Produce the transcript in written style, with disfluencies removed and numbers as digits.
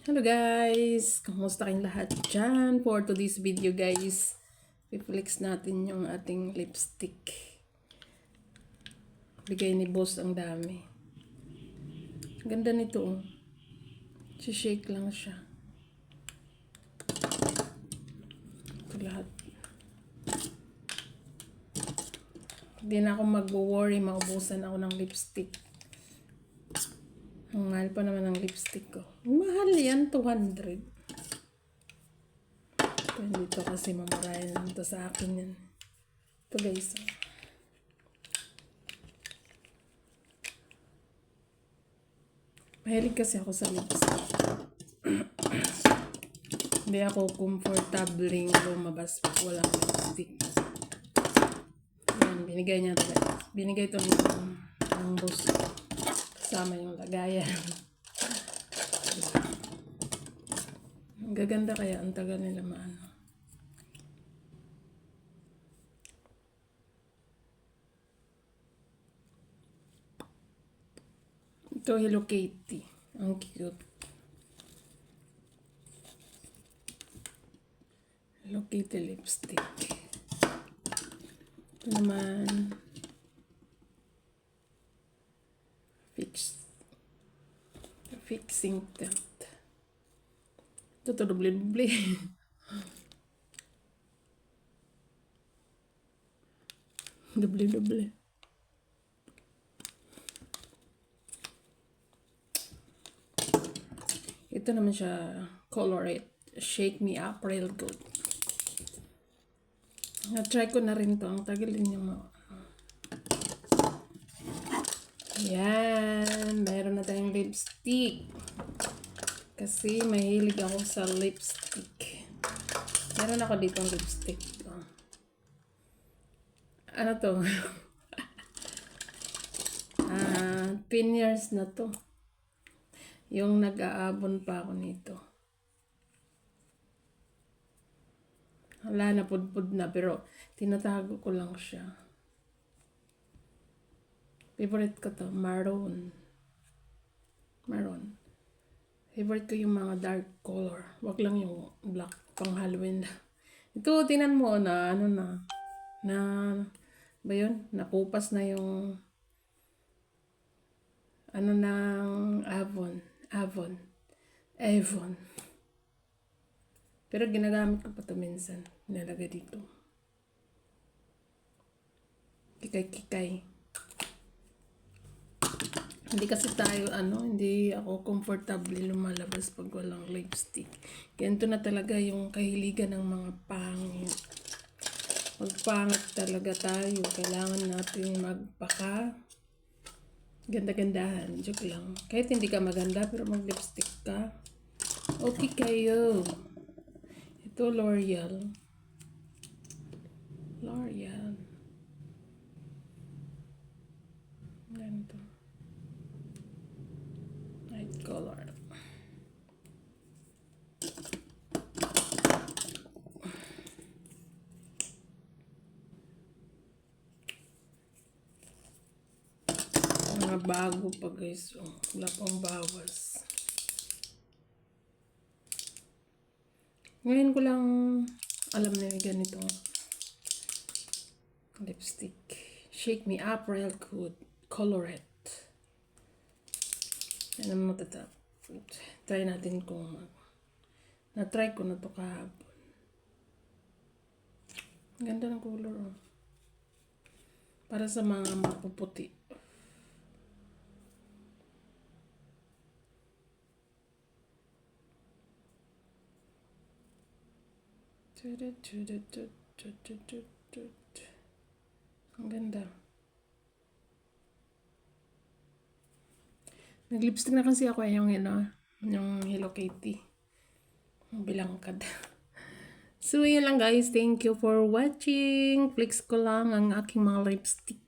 Hello guys! Kumusta kayong lahat dyan? For today's video guys, i-flex natin yung ating lipstick. Bigay ni boss ang dami. Ganda nito oh. Shake lang siya. Ito lahat. Hindi na ako mag-worry, maubusan ako ng lipstick. Ang mahal pa naman ng lipstick ko. Mahal yan, 200. Dito kasi mamarayan lang ito sa akin yan. Ito guys. Mahilig kasi ako sa lipstick. Hindi ako comfortable lumabas pag walang lipstick. Yan, binigay niya ito guys. Binigay ito ng boss ko. Kasama yung lagayan. Ang gaganda kaya ang tagal nila maano. Ito Hello Kitty. Ang cute. Hello Kitty lipstick. Ito naman fixing tilt. Ito doble-doble. Doble-doble. Ito naman siya, Colorate. Shake Me Up Real Good. Na-try ko na rin to. Ang tagal din yung yan. Meron na tayong lipstick. Kasi mahilig ako sa lipstick. Meron ako dito ang lipstick. Ano to? 10 years na to. Yung nag-aabon pa ako nito. Wala na, pudpud na. Pero tinatago ko lang siya. Favorite ko to, maroon. Maroon. Favorite ko yung mga dark color. Wag lang yung black pang Halloween. Ito, tinan mo na, ano na ba yun? Nakupas na yung ano ng Avon. Pero ginagamit ko pa ito minsan. Nilagay dito. Kikay. Hindi kasi tayo, hindi ako comfortable lumalabas pag walang lipstick. Ganito na talaga yung kahiligan ng mga pangit. Pagpangit talaga tayo. Kailangan natin magpaka ganda-gandahan. Joke lang. Kahit hindi ka maganda, pero mag-lipstick ka. Okay kayo. Ito, L'Oreal. Ganito. Light color. Mga bago pa guys. Wala pang bawas. Ngayon ko lang alam na yung ganito. Lipstick. Shake Me Up Real Good. Colorette. Yan ang matatap. Try natin kung na-try ko na to kahapon. Ganda ng color. Oh. Para sa mga mapuputi. Ang ganda. Nag-lipstick na kasi ako yung Hello Kitty. Ang bilangkad. So, yun lang guys. Thank you for watching. Flex ko lang ang aking mga lipstick.